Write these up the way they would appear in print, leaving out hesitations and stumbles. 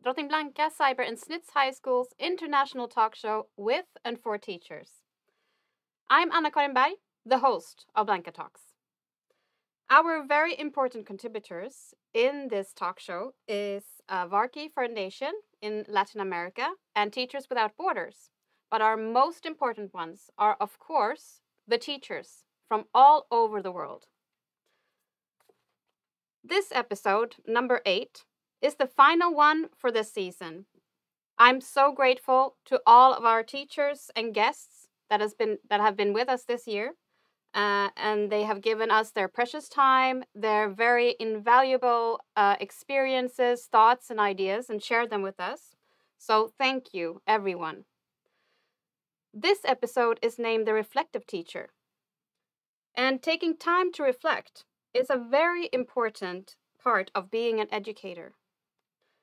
Blanka, Cyber and Snitz High School's international talk show with and for teachers. I'm Anna-Karin Berg, the host of Blanka Talks. Our very important contributors in this talk show is Varkey Foundation in Latin America and Teachers Without Borders. But our most important ones are, of course, the teachers from all over the world. This episode, number 8, is the final one for this season. I'm so grateful to all of our teachers and guests that have been with us this year. And they have given us their precious time, their very invaluable experiences, thoughts, and ideas, and shared them with us. So thank you, everyone. This episode is named The Reflective Teacher. And taking time to reflect is a very important part of being an educator.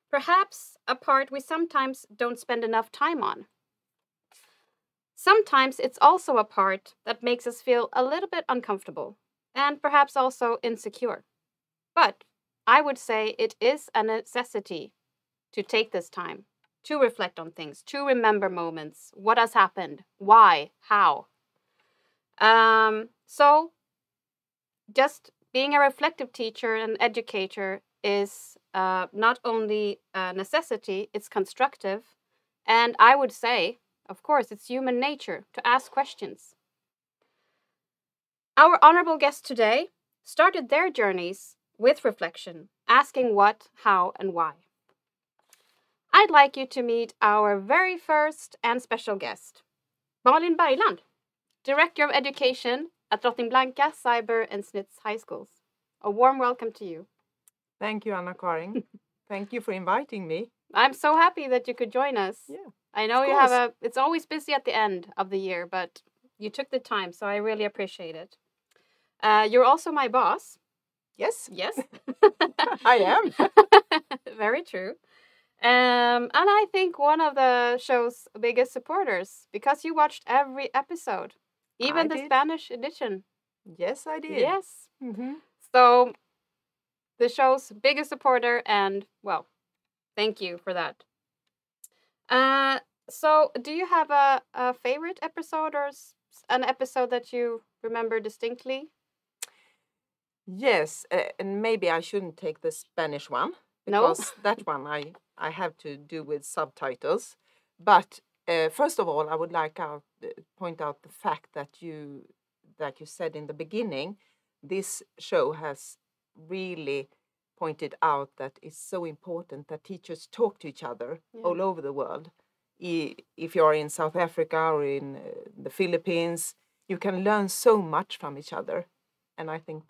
Perhaps a part we sometimes don't spend enough time on. Sometimes it's also a part that makes us feel a little bit uncomfortable and perhaps also insecure. But I would say it is a necessity to take this time, to reflect on things, to remember moments, what has happened, why, how. So just being a reflective teacher and educator is not only a necessity, it's constructive. And I would say, of course, it's human nature to ask questions. Our honorable guests today started their journeys with reflection, asking what, how, and why. I'd like you to meet our very first and special guest, Malin Bergland, Director of Education at Blanka, Cyber and Snitz High Schools. A warm welcome to you. Thank you, Anna-Karin. Thank you for inviting me. I'm so happy that you could join us. Yeah. I know you have it's always busy at the end of the year, but you took the time, so I really appreciate it. You're also my boss. Yes. Yes. I am. Very true. And I think one of the show's biggest supporters, because you watched every episode, even the Spanish edition. Yes, I did. Yes. Mm-hmm. So the show's biggest supporter, and well, thank you for that. So do you have a favorite episode or an episode that you remember distinctly? Yes, and maybe I shouldn't take the Spanish one because that one I have to do with subtitles. But first of all, I would like to point out the fact that you said in the beginning, this show has really pointed out that it's so important that teachers talk to each other all over the world. If you're in South Africa or in the Philippines, you can learn so much from each other. And I think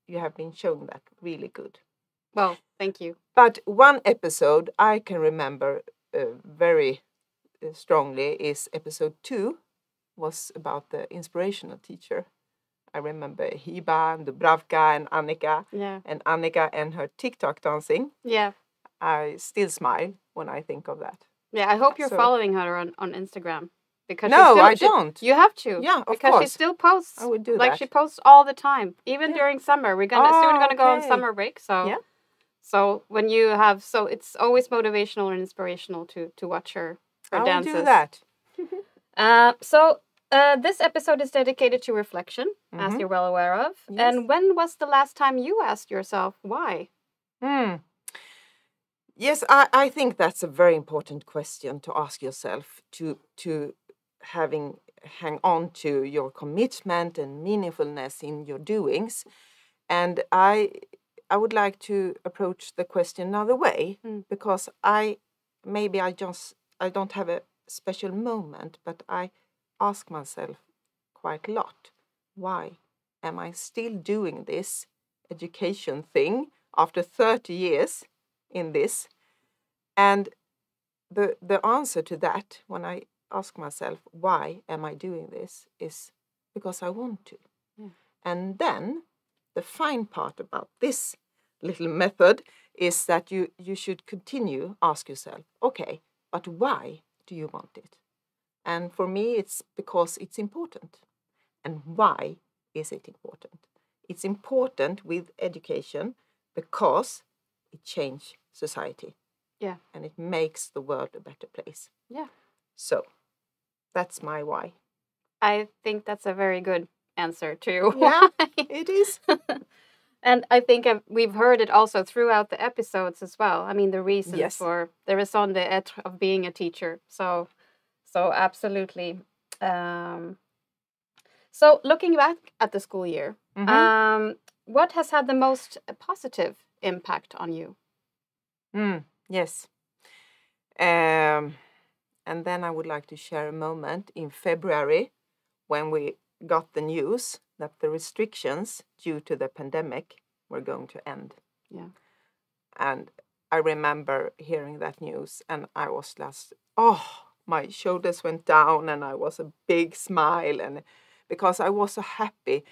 you have been showing that really good. Well, thank you. But one episode I can remember very strongly is episode 2, was about the inspirational teacher. I remember Hiba and Dubravka and Annika. Yeah. And Annika and her TikTok dancing. Yeah. I still smile when I think of that. Yeah, I hope you're following her on Instagram. Because I don't. You have to. Yeah, of course. Because she still posts. I would do like that. She posts all the time, even during summer. We're soon gonna go on summer break. So yeah. So when you have it's always motivational and inspirational to watch her dances. I will do that. So this episode is dedicated to reflection, as you're well aware of. Yes. And when was the last time you asked yourself why? Yes, I think that's a very important question to ask yourself, to hang on to your commitment and meaningfulness in your doings. And I would like to approach the question another way, because I don't have a special moment, but I ask myself quite a lot, why am I still doing this education thing after 30 years in this? And the answer to that, when I ask myself, why am I doing this, is because I want to. And then the fine part about this little method is that you should continue ask yourself, okay, but why do you want it? And for me, it's because it's important. And why is it important? It's important with education because it changes society. Yeah. And it makes the world a better place. Yeah. So that's my why. I think that's a very good answer to Yeah, why. it is. And I think we've heard it also throughout the episodes as well. I mean, the reasons Yes. for the raison d'être of being a teacher. So absolutely. So looking back at the school year, what has had the most positive impact on you? Yes. And then I would like to share a moment in February when we got the news that the restrictions due to the pandemic were going to end. Yeah. And I remember hearing that news and I was just, my shoulders went down and I was a big smile, and because I was so happy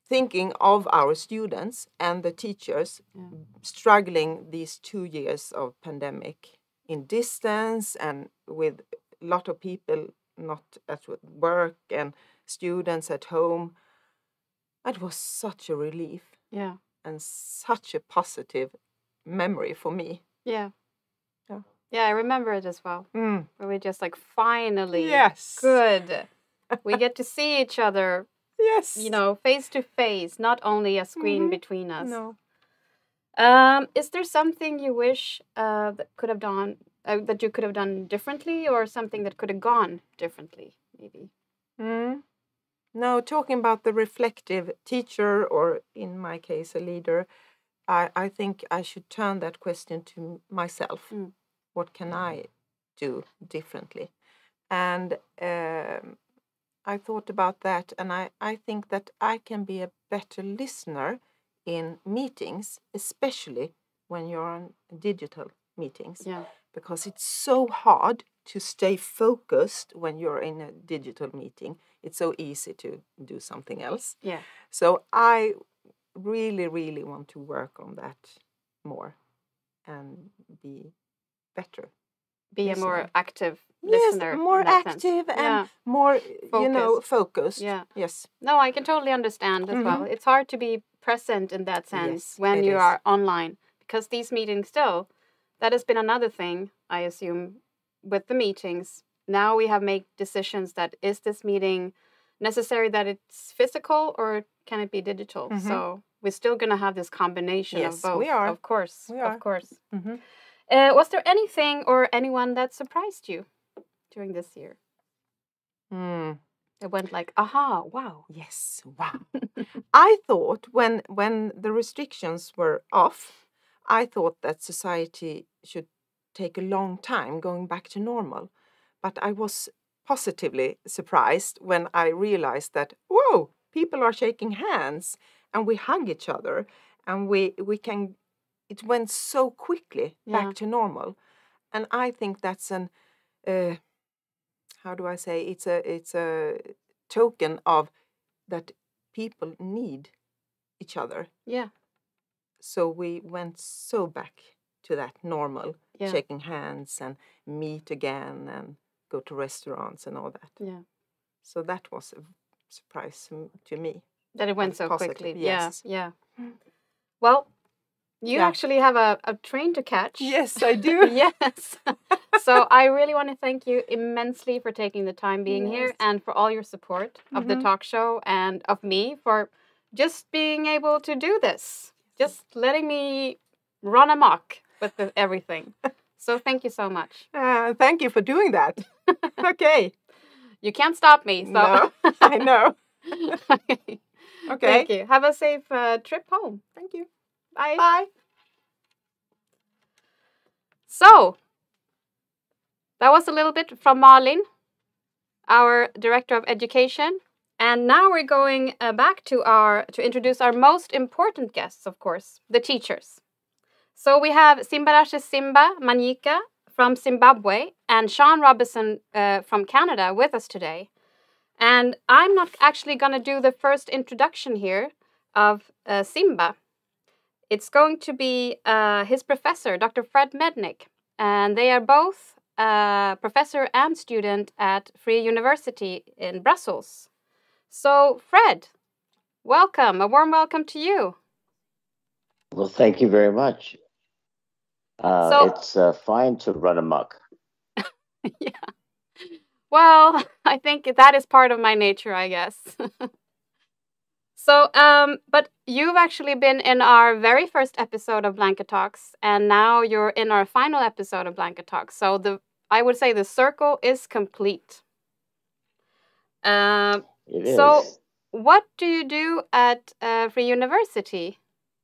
thinking of our students and the teachers struggling these 2 years of pandemic in distance and with a lot of people not at work and students at home. It was such a relief. Yeah. And such a positive memory for me. Yeah. Yeah. Yeah, I remember it as well. Where we just like finally, yes, good. We get to see each other. Yes. You know, face to face, not only a screen between us. No. Is there something you wish that could have done that you could have done differently, or something that could have gone differently, maybe? No, talking about the reflective teacher, or in my case, a leader, I think I should turn that question to myself. What can I do differently? And I thought about that, and I think that I can be a better listener in meetings, especially when you're on digital meetings. Yeah. Because it's so hard to stay focused when you're in a digital meeting. It's so easy to do something else. Yeah. So I really, really want to work on that more and be better. Be listener. A more active listener. Yes, more active and more, focused. Yeah. Yes. No, I can totally understand as well. It's hard to be present in that sense when you are online, because these meetings still, that has been another thing, I assume, with the meetings. Now we have made decisions that is this meeting necessary that it's physical or can it be digital? So we're still going to have this combination of both. We are. Of course. We are. Of course. Was there anything or anyone that surprised you during this year? It went like, aha, wow. Yes, wow. I thought when the restrictions were off, I thought that society should take a long time going back to normal. But I was positively surprised when I realized that, whoa, people are shaking hands and we hug each other and we can, it went so quickly back to normal. And I think that's an, how do I say, it's a token of that people need each other. Yeah. So we went so back to that normal, shaking hands and meet again and go to restaurants and all that. Yeah. So that was a surprise to me. That it went so positive. quickly. Yes. Yeah. Well, you actually have a train to catch. Yes, I do. Yes. So I really want to thank you immensely for taking the time being here and for all your support of the talk show and of me for just being able to do this. Just letting me run amok with everything. So thank you so much. Thank you for doing that. Okay. You can't stop me. So. No, I know. Okay. Thank you. Have a safe trip home. Thank you. Bye. Bye. So, that was a little bit from Malin, our Director of Education. And now we're going back to introduce our most important guests, of course, the teachers. So we have Simbarashe Simba Manyika from Zimbabwe and Sean Robinson from Canada with us today. And I'm not actually going to do the first introduction here of Simba. It's going to be his professor, Dr. Fred Mednick. And they are both professor and student at Free University in Brussels. So, Fred, welcome. A warm welcome to you. Well, thank you very much. So, It's fine to run amok. yeah. Well, I think that is part of my nature, I guess. So, but you've actually been in our very first episode of Blanka Talks, and now you're in our final episode of Blanka Talks. So I would say the circle is complete. Um, It so, is. what do you do at Free University?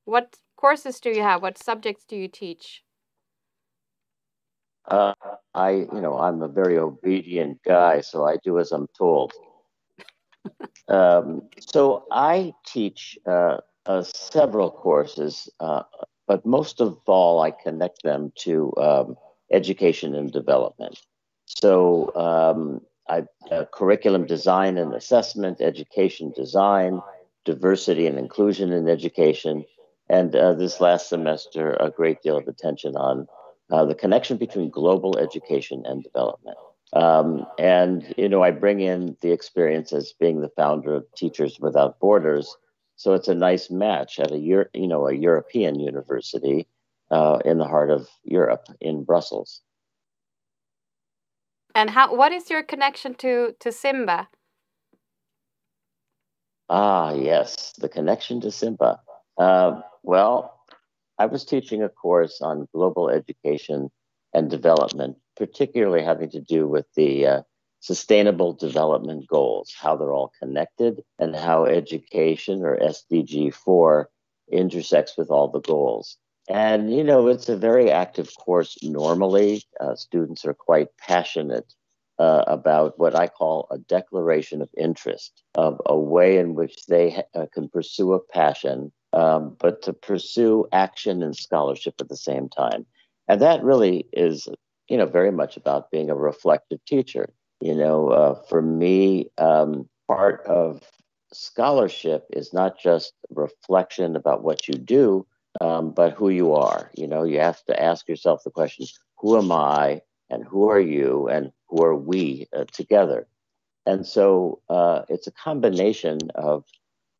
What courses do you have? What subjects do you teach? Uh, I'm a very obedient guy, so I do as I'm told. So I teach several courses, but most of all, I connect them to education and development. So I curriculum design and assessment, education design, diversity and inclusion in education, and this last semester, a great deal of attention on the connection between global education and development. I bring in the experience as being the founder of Teachers Without Borders. So it's a nice match at a European university in the heart of Europe in Brussels. And what is your connection to Simba? Ah, yes, the connection to Simba. Well, I was teaching a course on global education and development, particularly having to do with the sustainable development goals, how they're all connected, and how education or SDG 4 intersects with all the goals. And, it's a very active course normally. Students are quite passionate about what I call a declaration of interest, of a way in which they can pursue a passion, but to pursue action and scholarship at the same time. And that really is, very much about being a reflective teacher. For me, part of scholarship is not just reflection about what you do, but who you are. You have to ask yourself the question, who am I and who are you and who are we together? And so it's a combination of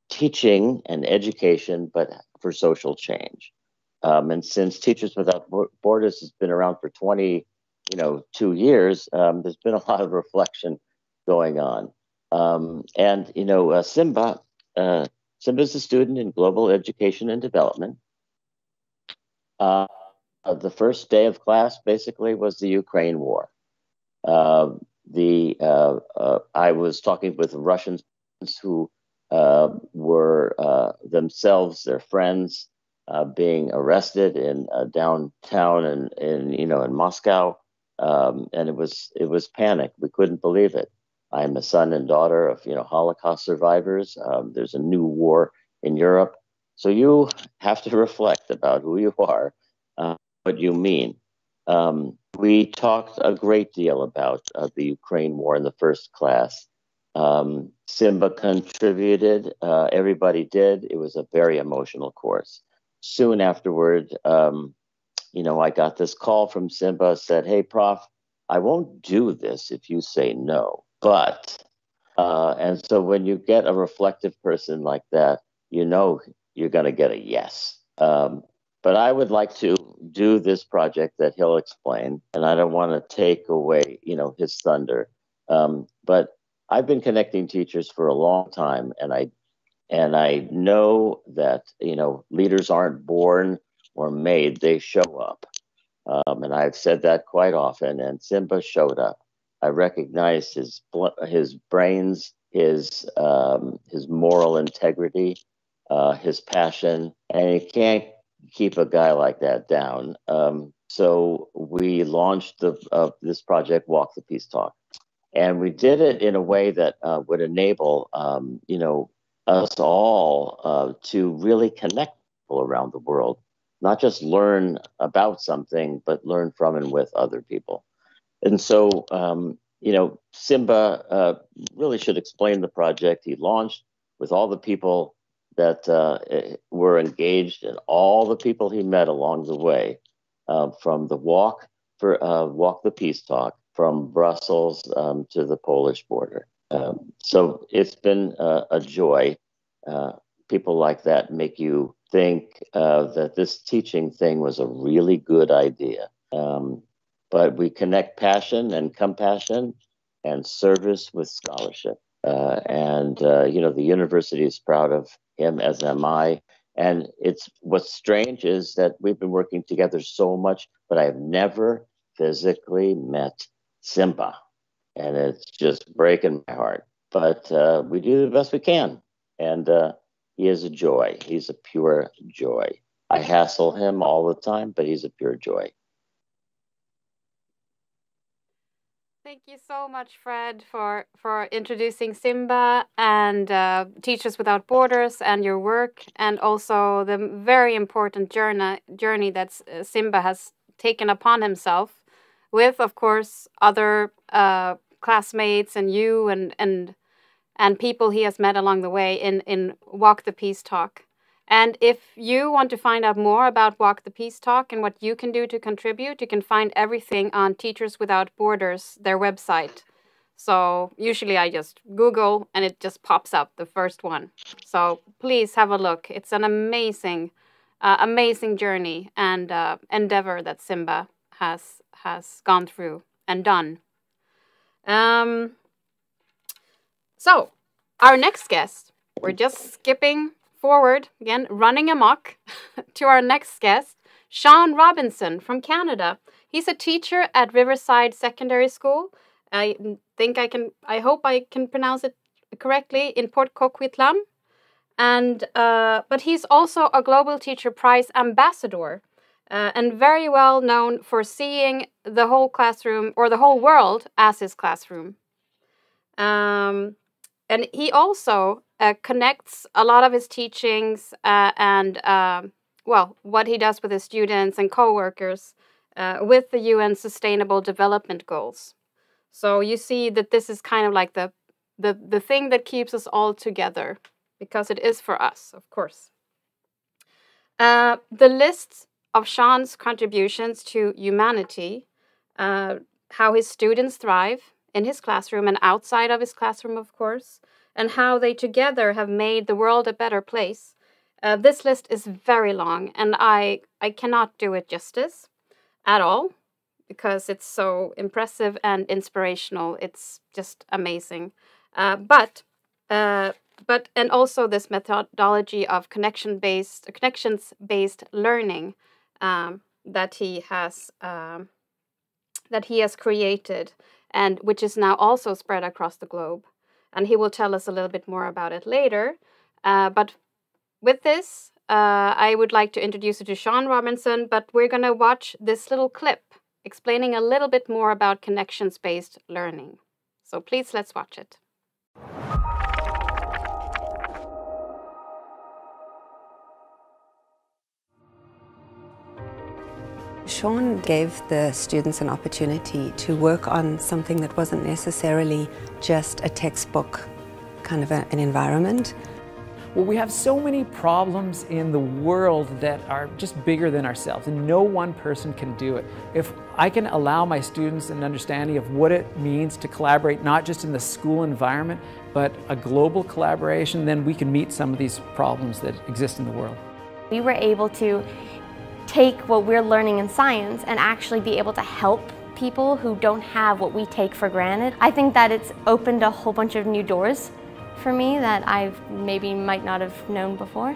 teaching and education, but for social change. And since Teachers Without Borders has been around for 2 years, there's been a lot of reflection going on. Simba, Simba's a student in global education and development. Uh, the first day of class basically was the Ukraine war. I was talking with Russians who were themselves, their friends, being arrested in downtown and in Moscow, and it was panic. We couldn't believe it. I'm a son and daughter of Holocaust survivors. There's a new war in Europe, so you have to reflect about who you are, what you mean. We talked a great deal about the Ukraine war in the first class. Simba contributed, everybody did. It was a very emotional course. Soon afterward, I got this call from Simba, said, "Hey, Prof, I won't do this if you say no." And so when you get a reflective person like that, you're going to get a yes. But I would like to do this project that he'll explain, and I don't want to take away, his thunder. But I've been connecting teachers for a long time, and I know that leaders aren't born or made; they show up. And I've said that quite often. And Simba showed up. I recognized his brains, his moral integrity, his passion, and you can't keep a guy like that down. So we launched this project, Walk the Peace Talk, and we did it in a way that would enable us all to really connect people around the world, not just learn about something, but learn from and with other people. And so, Simba really should explain the project he launched with all the people that were engaged and all the people he met along the way, from the Walk the Peace Talk from Brussels to the Polish border. So it's been a joy. People like that make you think that this teaching thing was a really good idea. But we connect passion and compassion and service with scholarship. The university is proud of him, as am I. And what's strange is that we've been working together so much, but I've never physically met Simba. And it's just breaking my heart. But we do the best we can. And he is a joy. He's a pure joy. I hassle him all the time, but he's a pure joy. Thank you so much, Fred, for introducing Simba and Teachers Without Borders and your work, and also the very important journey that Simba has taken upon himself with, of course, other classmates and you and people he has met along the way in Walk the Peace Talk. And if you want to find out more about Walk the Peace Talk and what you can do to contribute, you can find everything on Teachers Without Borders, their website. So usually I just Google and it just pops up, the first one. So please have a look. It's an amazing journey and endeavor that Simba has gone through and done. So our next guest, we're just skipping forward again, running amok to our next guest, Sean Robinson from Canada. He's a teacher at Riverside Secondary School. I hope I can pronounce it correctly, in Port Coquitlam. And but he's also a Global Teacher Prize ambassador and very well known for seeing the whole classroom or the whole world as his classroom. And he also connects a lot of his teachings and what he does with his students and co-workers with the UN Sustainable Development Goals. So you see that this is kind of like the thing that keeps us all together, because it is for us, of course. The list of Sean's contributions to humanity, how his students thrive in his classroom and outside of his classroom, of course, and how they together have made the world a better place. This list is very long, and I cannot do it justice at all, because it's so impressive and inspirational. It's just amazing. But also this methodology of connections-based learning that he has created, and which is now also spread across the globe. And he will tell us a little bit more about it later. But with this, I would like to introduce you to Sean Robinson, but we're going to watch this little clip explaining a little bit more about connections-based learning. So please, let's watch it. Sean gave the students an opportunity to work on something that wasn't necessarily just a textbook kind of an environment. Well, we have so many problems in the world that are just bigger than ourselves, and no one person can do it. If I can allow my students an understanding of what it means to collaborate, not just in the school environment, but a global collaboration, then we can meet some of these problems that exist in the world. We were able to take what we're learning in science and actually be able to help people who don't have what we take for granted. I think that it's opened a whole bunch of new doors for me that I maybe might not have known before.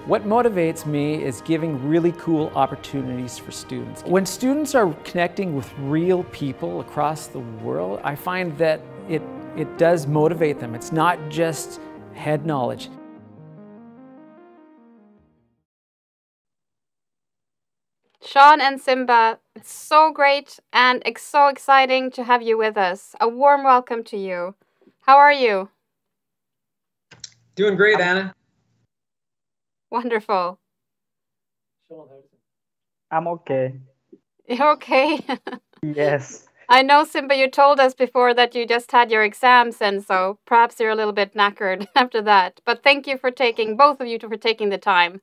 What motivates me is giving really cool opportunities for students. When students are connecting with real people across the world, I find that it does motivate them. It's not just head knowledge. Sean and Simba, it's so great and so exciting to have you with us. A warm welcome to you. How are you? Doing great, Anna. Wonderful. I'm okay. You're okay? Yes. I know, Simba, you told us before that you just had your exams, and so perhaps you're a little bit knackered after that. But thank you for both of you for taking the time.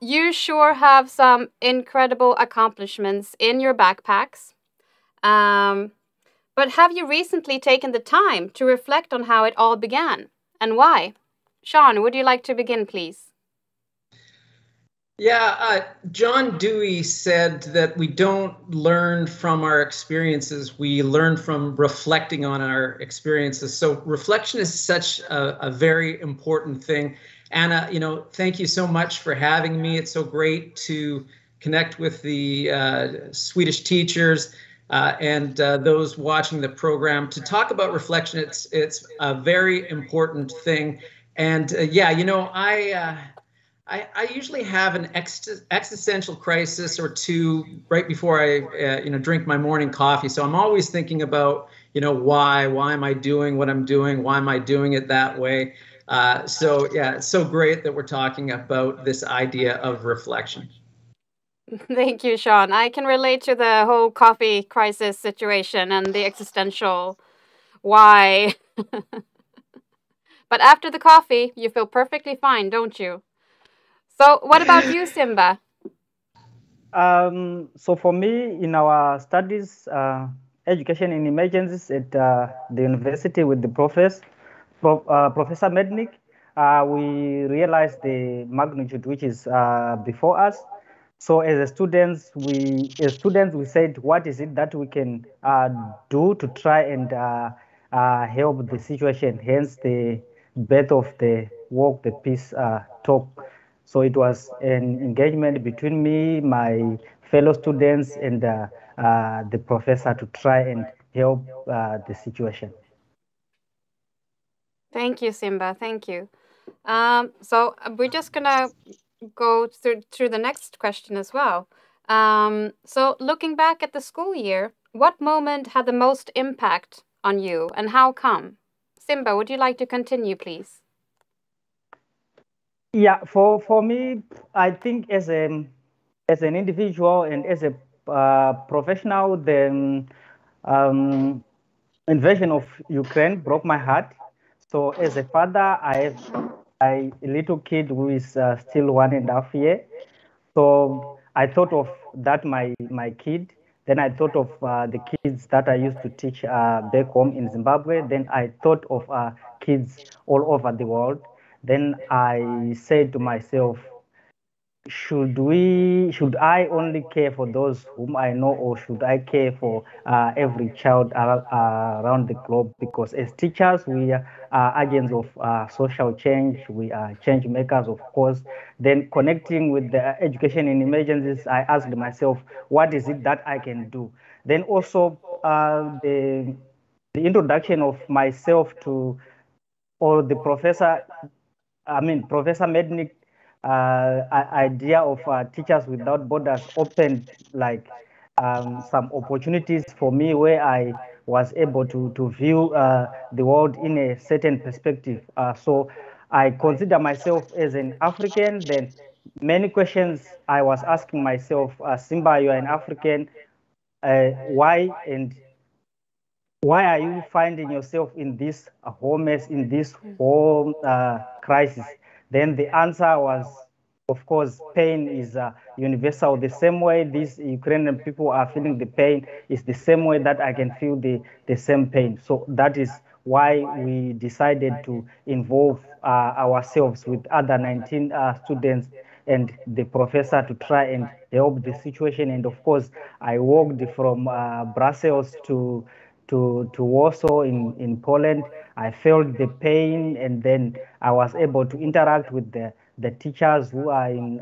You sure have some incredible accomplishments in your backpacks. But have you recently taken the time to reflect on how it all began and why? Sean, would you like to begin, please? Yeah, John Dewey said that we don't learn from our experiences, we learn from reflecting on our experiences. So reflection is such a very important thing. Anna, thank you so much for having me. It's so great to connect with the Swedish teachers and those watching the program to talk about reflection. It's a very important thing. And yeah, I usually have an existential crisis or two right before I, drink my morning coffee. So I'm always thinking about, why am I doing what I'm doing? Why am I doing it that way? So yeah, it's so great that we're talking about this idea of reflection. Thank you, Sean. I can relate to the whole coffee crisis situation and the existential why. But after the coffee, you feel perfectly fine, don't you? So, what about you, Simba? So for me, in our studies, education in emergencies at the university with the Professor Mednick, we realized the magnitude which is before us. So as students, we said, what is it that we can do to try and help the situation? Hence the birth of the Walk the Peace talk. So it was an engagement between me, my fellow students, and the professor to try and help the situation. Thank you, Simba. Thank you. So we're just gonna go through the next question as well. So looking back at the school year, what moment had the most impact on you, and how come? Simba, would you like to continue, please? Yeah, for me, I think as an individual and as a professional, the um, invasion of Ukraine broke my heart. So as a father, I have a little kid who is still 1.5 years. So I thought of that my kid. Then I thought of the kids that I used to teach back home in Zimbabwe. Then I thought of kids all over the world. Then I said to myself, should I only care for those whom I know, or should I care for every child around the globe? Because as teachers, we are agents of social change. We are change makers, of course. Then connecting with the education in emergencies, I asked myself, what is it that I can do? Then also the introduction of myself to, or the Professor Mednick idea of Teachers Without Borders opened like some opportunities for me, where I was able to view the world in a certain perspective. So I consider myself as an African. Then many questions I was asking myself, Simba, you are an African. Why, and why are you finding yourself in this whole mess, in this whole crisis? Then the answer was, of course, pain is universal. The same way these Ukrainian people are feeling the pain is the same way that I can feel the same pain. So that is why we decided to involve ourselves with other 19 students and the professor to try and help the situation. And of course, I walked from Brussels to Warsaw in Poland. I felt the pain, and then I was able to interact with the teachers who are in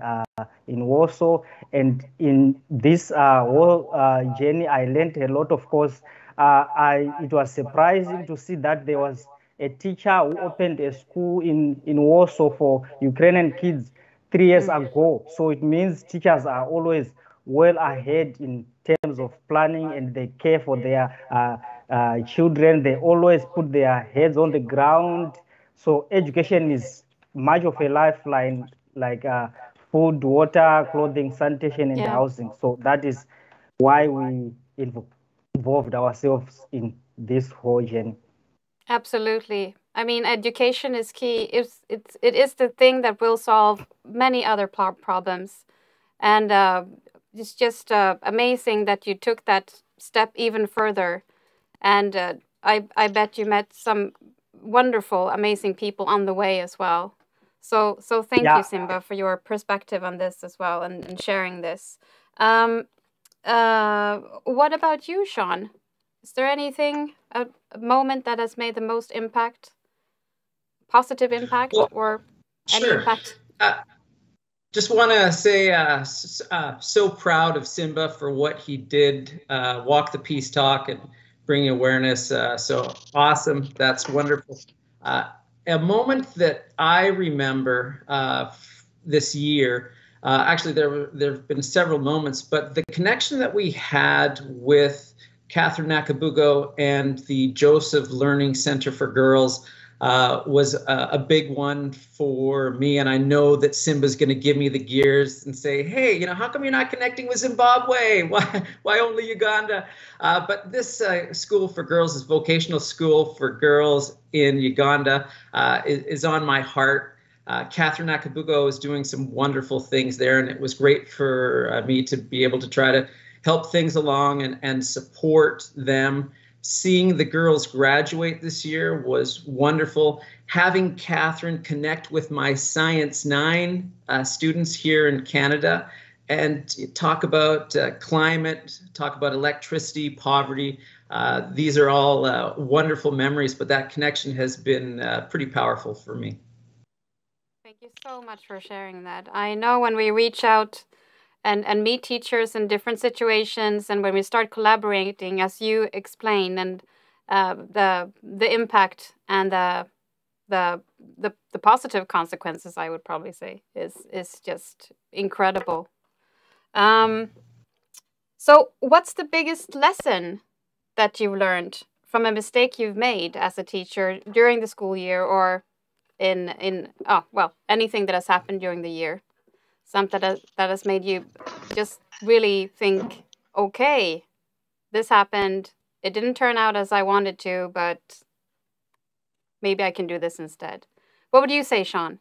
Warsaw. And in this whole journey, I learned a lot. Of course, it was surprising to see that there was a teacher who opened a school in Warsaw for Ukrainian kids 3 years ago. So it means teachers are always well ahead in terms of planning, and they care for their children. They always put their heads on the ground. So education is much of a lifeline, like food, water, clothing, sanitation, and Yeah, housing. So that is why we involved ourselves in this whole journey. absolutely. I mean, education is key. It is the thing that will solve many other problems, and it's just amazing that you took that step even further. And I bet you met some wonderful, amazing people on the way as well. So thank Yeah. you, Simba, for your perspective on this as well, and sharing this. What about you, Sean? Is there anything, a moment that has made the most impact, positive impact, Well, or any sure. impact? Just want to say, so proud of Simba for what he did, walk the peace talk and bring awareness. So awesome. That's wonderful. A moment that I remember this year, actually there have been several moments, but the connection that we had with Catherine Nakabugo and the Joseph Learning Center for Girls was a big one for me. And I know that Simba's going to give me the gears and say, hey, how come you're not connecting with Zimbabwe? Why only Uganda? But this school for girls, this vocational school for girls in Uganda is on my heart. Catherine Nakabugo is doing some wonderful things there, and it was great for me to be able to try to help things along and support them. Seeing the girls graduate this year was wonderful. Having Catherine connect with my Science 9 students here in Canada and talk about climate, talk about electricity, poverty. These are all wonderful memories, but that connection has been pretty powerful for me. Thank you so much for sharing that. I know when we reach out and meet teachers in different situations, and when we start collaborating, as you explain, and the impact and the positive consequences, I would probably say, is just incredible. So what's the biggest lesson that you've learned from a mistake you've made as a teacher during the school year, or anything that has happened during the year? Something that has made you just really think, okay, this happened. It didn't turn out as I wanted to, but maybe I can do this instead. What would you say, Sean?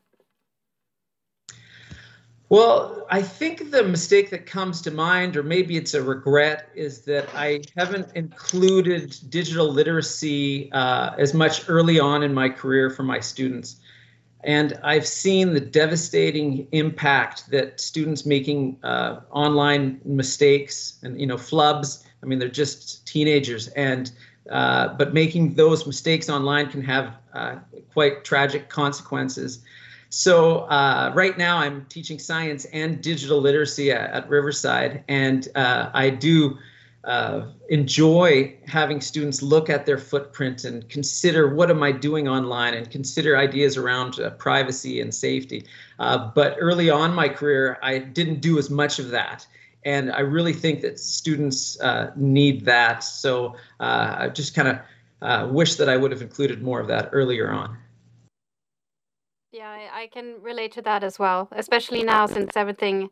Well, I think the mistake that comes to mind, or maybe it's a regret, is that I haven't included digital literacy as much early on in my career for my students. And I've seen the devastating impact that students making online mistakes and, flubs. I mean, they're just teenagers, and but making those mistakes online can have quite tragic consequences. So right now I'm teaching science and digital literacy at Riverside, and I do enjoy having students look at their footprint and consider, what am I doing online, and consider ideas around privacy and safety. But early on in my career, I didn't do as much of that. And I really think that students need that. So I just kind of wish that I would have included more of that earlier on. Yeah, I can relate to that as well, especially now since everything.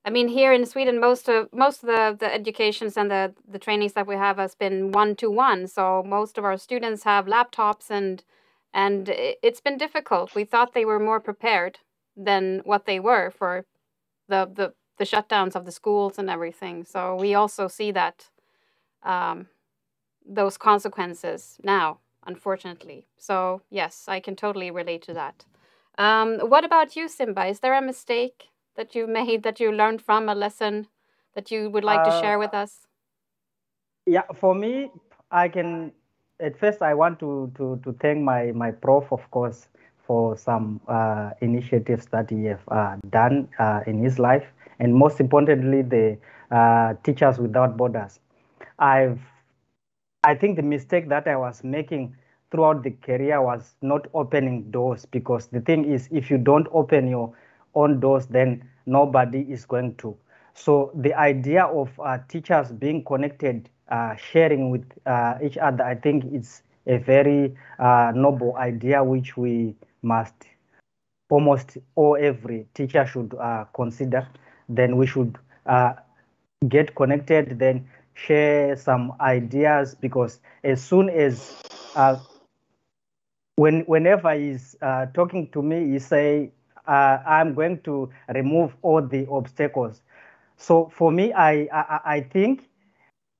I mean, here in Sweden, most of the educations and the trainings that we have has been 1-to-1. So most of our students have laptops, and it's been difficult. We thought they were more prepared than what they were for the shutdowns of the schools and everything. So we also see that those consequences now, unfortunately. So yes, I can totally relate to that. What about you, Simba? Is there a mistake that you made, that you learned from, a lesson that you would like to share with us? Yeah, for me, at first I want to thank my prof, of course, for some initiatives that he have done in his life, and most importantly, the Teachers Without Borders. I think the mistake that I was making throughout the career was not opening doors, because the thing is, if you don't open your own doors, then nobody is going to. So the idea of teachers being connected, sharing with each other, I think it's a very noble idea, which we must almost or every teacher should consider. Then we should get connected, then share some ideas, because as soon as whenever he's talking to me, he say, I'm going to remove all the obstacles. So for me, I think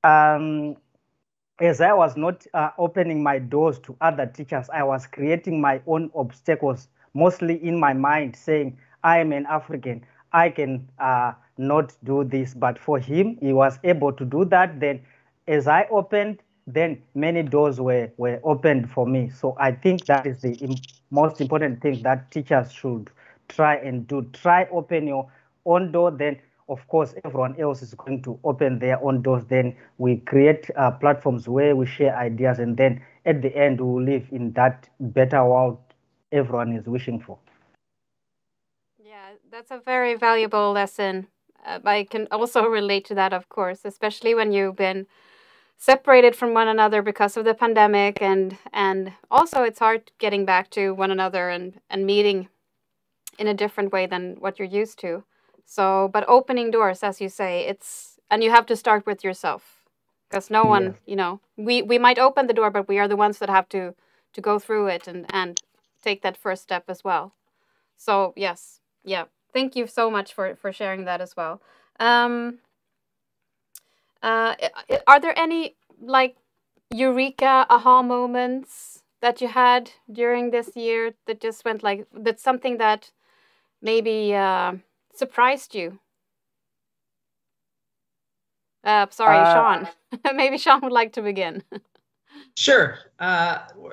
as I was not opening my doors to other teachers, I was creating my own obstacles mostly in my mind saying, I am an African, I can not do this. But for him, he was able to do that. Then as I opened, then many doors were opened for me. So I think that is the most important thing that teachers should try and do. Try open your own door, then of course everyone else is going to open their own doors. Then we create platforms where we share ideas, and then at the end we will live in that better world everyone is wishing for. Yeah, that's a very valuable lesson. I can also relate to that, of course, especially when you've been separated from one another because of the pandemic, and also it's hard getting back to one another and meeting in a different way than what you're used to. So, but opening doors, as you say, and you have to start with yourself, because no one, Yes. we might open the door, but we are the ones that have to go through it and take that first step as well. So yes, yeah. Thank you so much for sharing that as well. Um, are there any like Eureka aha moments that you had during this year that just went like that's something that maybe surprised you? Sorry, uh, Sean. Maybe Sean would like to begin. Sure.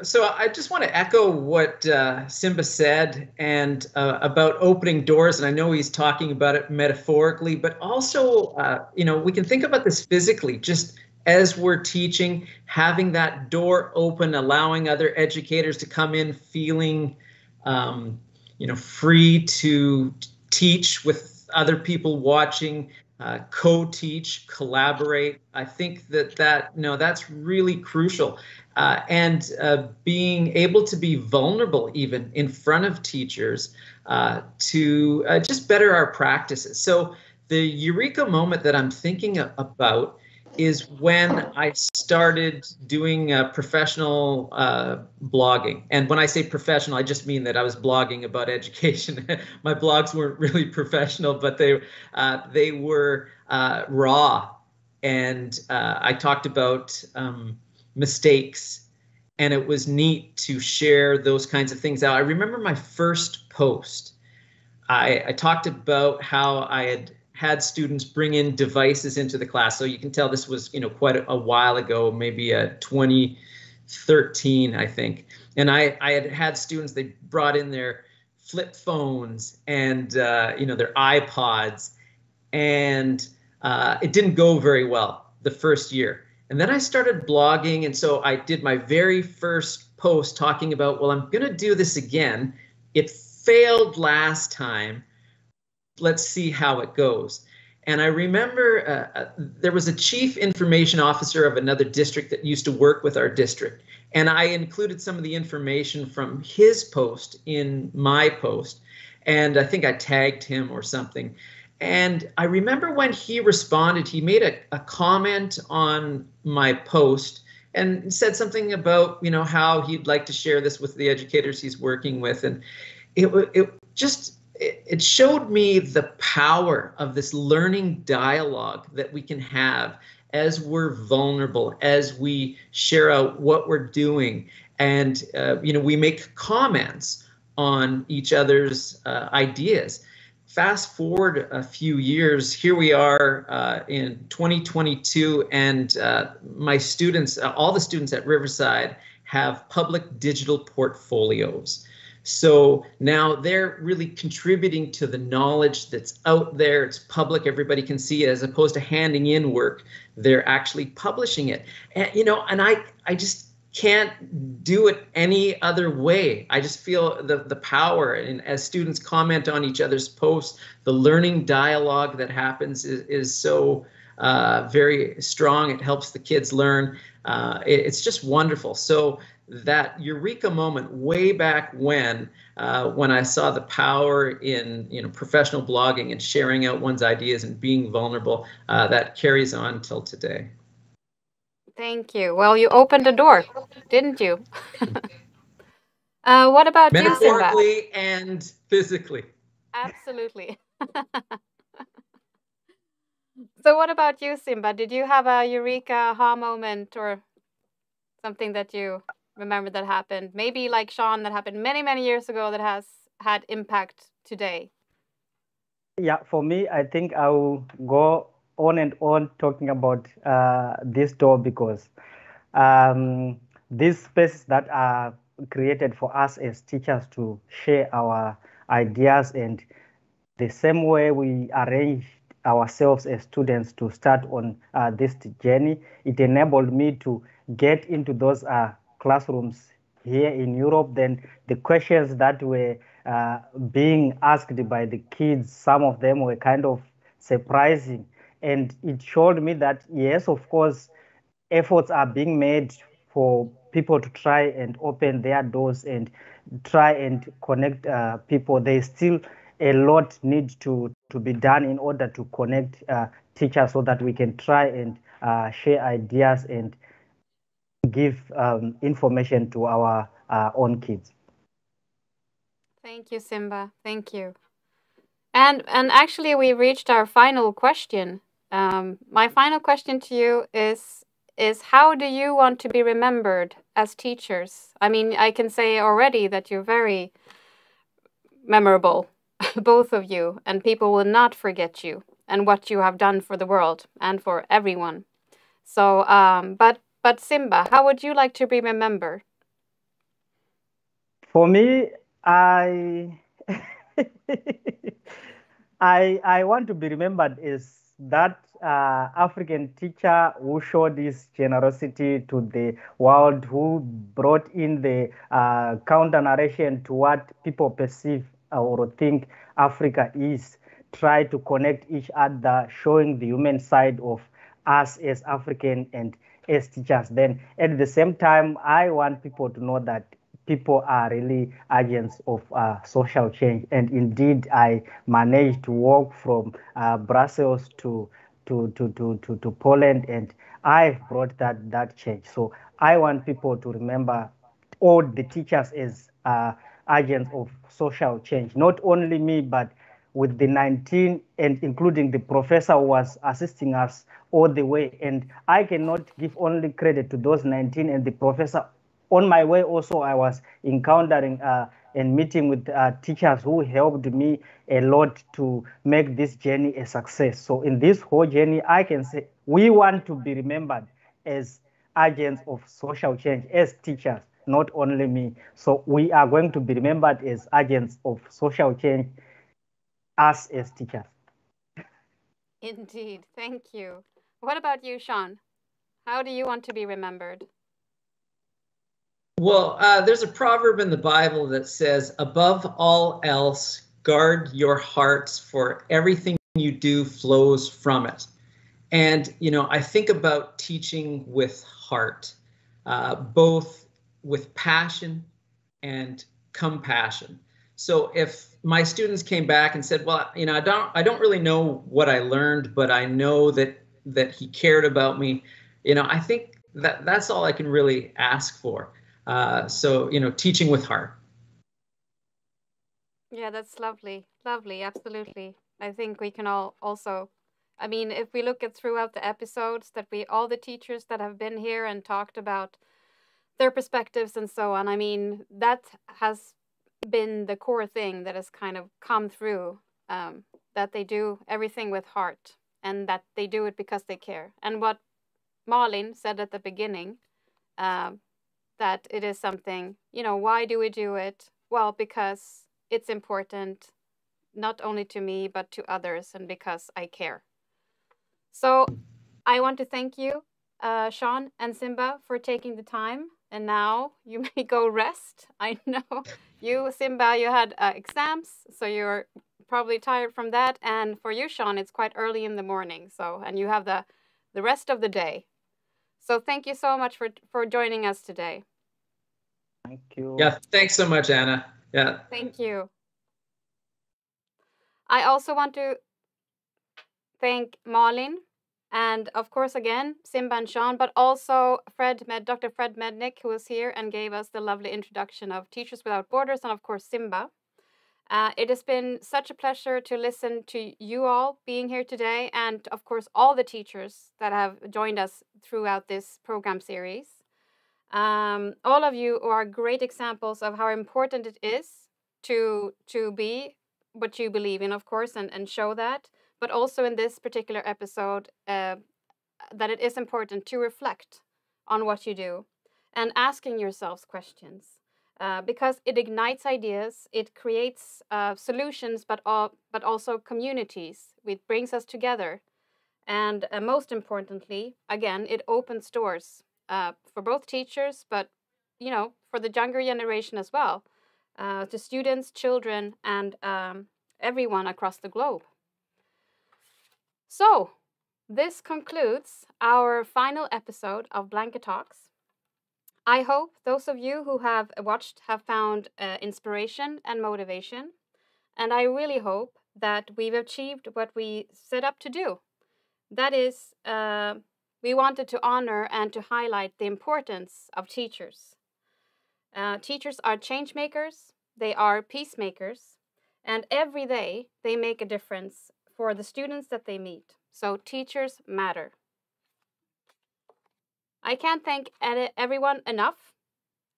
So I just want to echo what Simba said and about opening doors. And I know he's talking about it metaphorically, but also, we can think about this physically, just as we're teaching, having that door open, allowing other educators to come in, feeling, free to teach with other people watching, co-teach, collaborate. I think that's really crucial. And being able to be vulnerable even in front of teachers to just better our practices. So the Eureka moment that I'm thinking about is when I started doing professional blogging. And when I say professional, I just mean that I was blogging about education. My blogs weren't really professional, but they were raw. And I talked about mistakes, and it was neat to share those kinds of things out. I remember my first post. I talked about how I had students bring in devices into the class. So you can tell this was, quite a while ago, maybe 2013, I think. And I had students, they brought in their flip phones and, their iPods, and it didn't go very well the first year. And then I started blogging. And so I did my very first post talking about, well, I'm going to do this again. It failed last time. Let's see how it goes. And I remember there was a chief information officer of another district that used to work with our district. And I included some of the information from his post in my post. And I think I tagged him or something. And I remember when he responded, he made a comment on my post and said something about, how he'd like to share this with the educators he's working with. And it showed me the power of this learning dialogue that we can have as we're vulnerable, as we share out what we're doing. And, we make comments on each other's ideas. Fast forward a few years, here we are in 2022, and my students, all the students at Riverside, have public digital portfolios. So now they're really contributing to the knowledge that's out there. It's public, everybody can see it, as opposed to handing in work. They're actually publishing it. And, and I just can't do it any other way. I just feel the power, and as students comment on each other's posts, the learning dialogue that happens is so very strong. It helps the kids learn. It's just wonderful. So that Eureka moment way back when I saw the power in professional blogging and sharing out one's ideas and being vulnerable, that carries on till today. Thank you. Well, you opened a door, didn't you? What about you, Simba? Metaphorically and physically. Absolutely. So what about you, Simba? Did you have a Eureka aha moment or something that you remember that happened? Maybe like Sean, that happened many, many years ago that has had impact today? Yeah, for me, I think I will go on and on talking about this door because these spaces that are created for us as teachers to share our ideas, and the same way we arrange ourselves as students to start on this journey, it enabled me to get into those classrooms here in Europe. Then the questions that were being asked by the kids, some of them were kind of surprising. And it showed me that, yes, of course, efforts are being made for people to try and open their doors and try and connect people. There's still a lot need to be done in order to connect teachers so that we can try and share ideas and give information to our own kids. Thank you, Simba. Thank you. And actually, we reached our final question. My final question to you is how do you want to be remembered as teachers? I mean, I can say already that you're very memorable, both of you, and people will not forget you and what you have done for the world and for everyone. So, but Simba, how would you like to be remembered? For me, I I want to be remembered as that African teacher who showed his generosity to the world, who brought in the counter narration to what people perceive or think Africa is, try to connect each other, showing the human side of us as African and as teachers. Then at the same time, I want people to know that people are really agents of social change. And indeed, I managed to walk from Brussels to Poland, and I've brought that change. So I want people to remember all the teachers as agents of social change, not only me, but with the 19 and including the professor who was assisting us all the way. And I cannot give only credit to those 19 and the professor. On my way also, I was encountering and meeting with teachers who helped me a lot to make this journey a success. So in this whole journey, I can say we want to be remembered as agents of social change, as teachers, not only me. So we are going to be remembered as agents of social change, us as teachers. Indeed. Thank you. What about you, Sean? How do you want to be remembered? Well, there's a proverb in the Bible that says, above all else, guard your hearts, for everything you do flows from it. And, you know, I think about teaching with heart, both with passion and compassion. So if my students came back and said, well, you know, I don't really know what I learned, but I know that he cared about me, you know, I think that's all I can really ask for. So, you know, teaching with heart. Yeah, that's lovely. Lovely, absolutely. I think we can all also, I mean, if we look at throughout the episodes that all the teachers that have been here and talked about their perspectives and so on, I mean, that has been the core thing that has kind of come through, that they do everything with heart and that they do it because they care. And what Malin said at the beginning, that it is something, you know, why do we do it? Well, because it's important, not only to me, but to others, and because I care. So I want to thank you, Sean and Simba, for taking the time. And now you may go rest. I know you, Simba, you had exams, so you're probably tired from that. And for you, Sean, it's quite early in the morning. So, and you have the rest of the day. So thank you so much for joining us today. Thank you. Yeah, thanks so much, Anna. Yeah. Thank you. I also want to thank Malin and, of course, again, Simba and Sean, but also Dr. Fred Mednick, who was here and gave us the lovely introduction of Teachers Without Borders, and, of course, Simba. It has been such a pleasure to listen to you all being here today, and, of course, all the teachers that have joined us throughout this program series. All of you are great examples of how important it is to be what you believe in, of course, and show that. But also in this particular episode, that it is important to reflect on what you do and asking yourselves questions, because it ignites ideas, it creates solutions, but also communities. It brings us together, and most importantly, again, it opens doors for both teachers, but for the younger generation as well, to students, children, and everyone across the globe. So, this concludes our final episode of Blanka Talks. I hope those of you who have watched have found inspiration and motivation, and I really hope that we've achieved what we set up to do. That is, we wanted to honor and to highlight the importance of teachers. Teachers are change makers, they are peacemakers, and every day they make a difference for the students that they meet. So teachers matter. I can't thank everyone enough.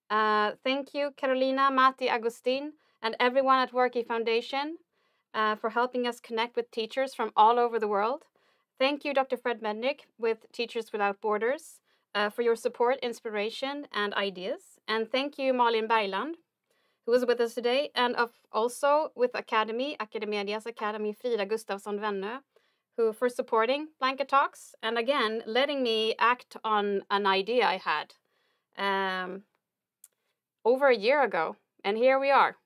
Thank you, Carolina, Matti, Agustin, and everyone at Worky Foundation for helping us connect with teachers from all over the world. Thank you, Dr. Fred Mednick with Teachers Without Borders, for your support, inspiration, and ideas. And thank you, Malin Bergland, who was with us today, and also with Academedias Academy, Frida Gustafsson Vennö, who for supporting Blanka Talks, and again, letting me act on an idea I had over a year ago. And here we are.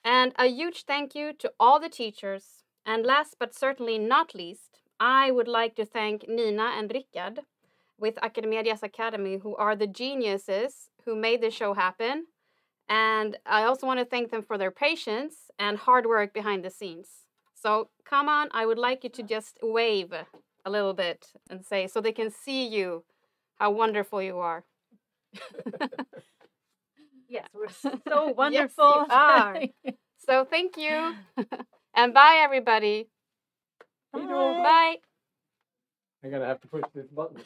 And a huge thank you to all the teachers. And last but certainly not least, I would like to thank Nina and Rickard with Academedias Academy, who are the geniuses who made this show happen. And I also want to thank them for their patience and hard work behind the scenes. So come on, I would like you to just wave a little bit and say, so they can see you, how wonderful you are. Yes, we're so wonderful. Yes, you are. So thank you. And bye, everybody. Bye. Bye. I'm going to have to push this button.